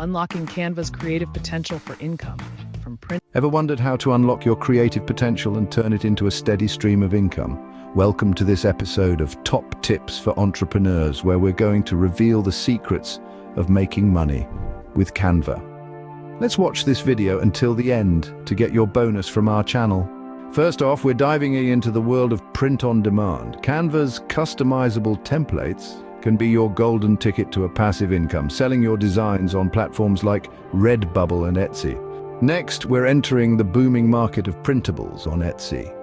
unlocking Canva's creative potential for income. From print. Ever wondered how to unlock your creative potential and turn it into a steady stream of income? Welcome to this episode of Top Tips for Entrepreneurs, where we're going to reveal the secrets of making money with Canva. Let's watch this video until the end to get your bonus from our channel. First off, we're diving into the world of print on demand. Canva's customizable templates can be your golden ticket to a passive income, selling your designs on platforms like Redbubble and Etsy. Next, we're entering the booming market of printables on Etsy.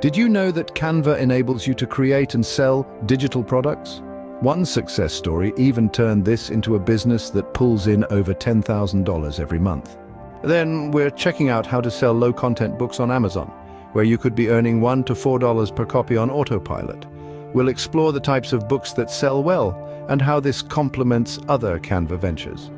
Did you know that Canva enables you to create and sell digital products? One success story even turned this into a business that pulls in over $10,000 every month. Then we're checking out how to sell low-content books on Amazon, where you could be earning $1 to $4 per copy on autopilot. We'll explore the types of books that sell well and how this complements other Canva ventures.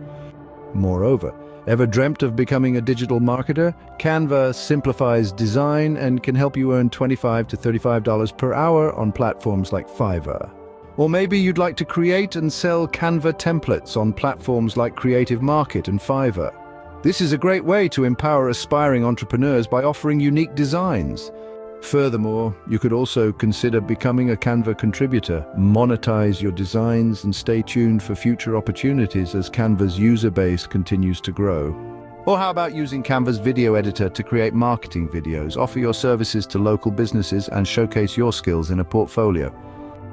Moreover, ever dreamt of becoming a digital marketer? Canva simplifies design and can help you earn $25 to $35 per hour on platforms like Fiverr. Or maybe you'd like to create and sell Canva templates on platforms like Creative Market and Fiverr. This is a great way to empower aspiring entrepreneurs by offering unique designs. Furthermore, you could also consider becoming a Canva contributor, monetize your designs, and stay tuned for future opportunities as Canva's user base continues to grow. Or how about using Canva's video editor to create marketing videos, offer your services to local businesses, and showcase your skills in a portfolio?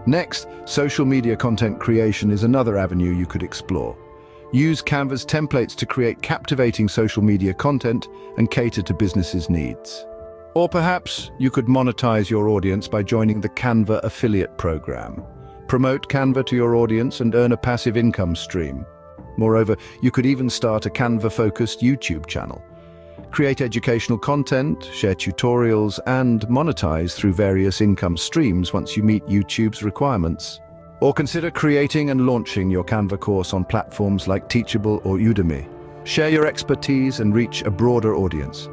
Next, social media content creation is another avenue you could explore. Use Canva's templates to create captivating social media content and cater to businesses' needs. Or perhaps you could monetize your audience by joining the Canva affiliate program. Promote Canva to your audience and earn a passive income stream. Moreover, you could even start a Canva-focused YouTube channel. Create educational content, share tutorials, and monetize through various income streams once you meet YouTube's requirements. Or consider creating and launching your Canva course on platforms like Teachable or Udemy. Share your expertise and reach a broader audience.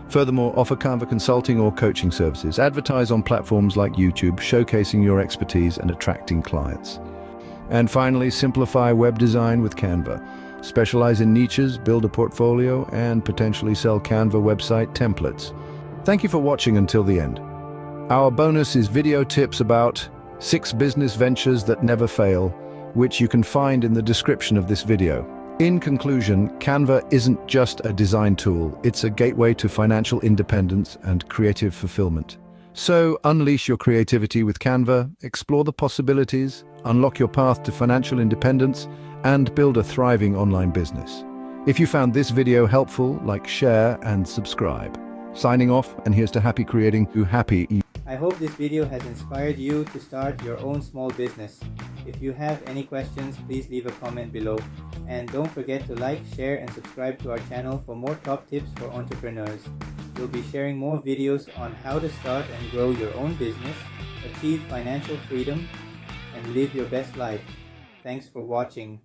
Furthermore, offer Canva consulting or coaching services. Advertise on platforms like YouTube, showcasing your expertise and attracting clients. And finally, simplify web design with Canva. Specialize in niches, build a portfolio, and potentially sell Canva website templates. Thank you for watching until the end. Our bonus is video tips about 6 business ventures that never fail, which you can find in the description of this video. In conclusion, Canva isn't just a design tool, it's a gateway to financial independence and creative fulfillment. So unleash your creativity with Canva, explore the possibilities, unlock your path to financial independence, and build a thriving online business. If you found this video helpful, like, share, and subscribe. Signing off, and here's to happy creating to happy. I hope this video has inspired you to start your own small business. If you have any questions, please leave a comment below. And don't forget to like, share, and subscribe to our channel for more top tips for entrepreneurs. We'll be sharing more videos on how to start and grow your own business, achieve financial freedom, and live your best life. Thanks for watching.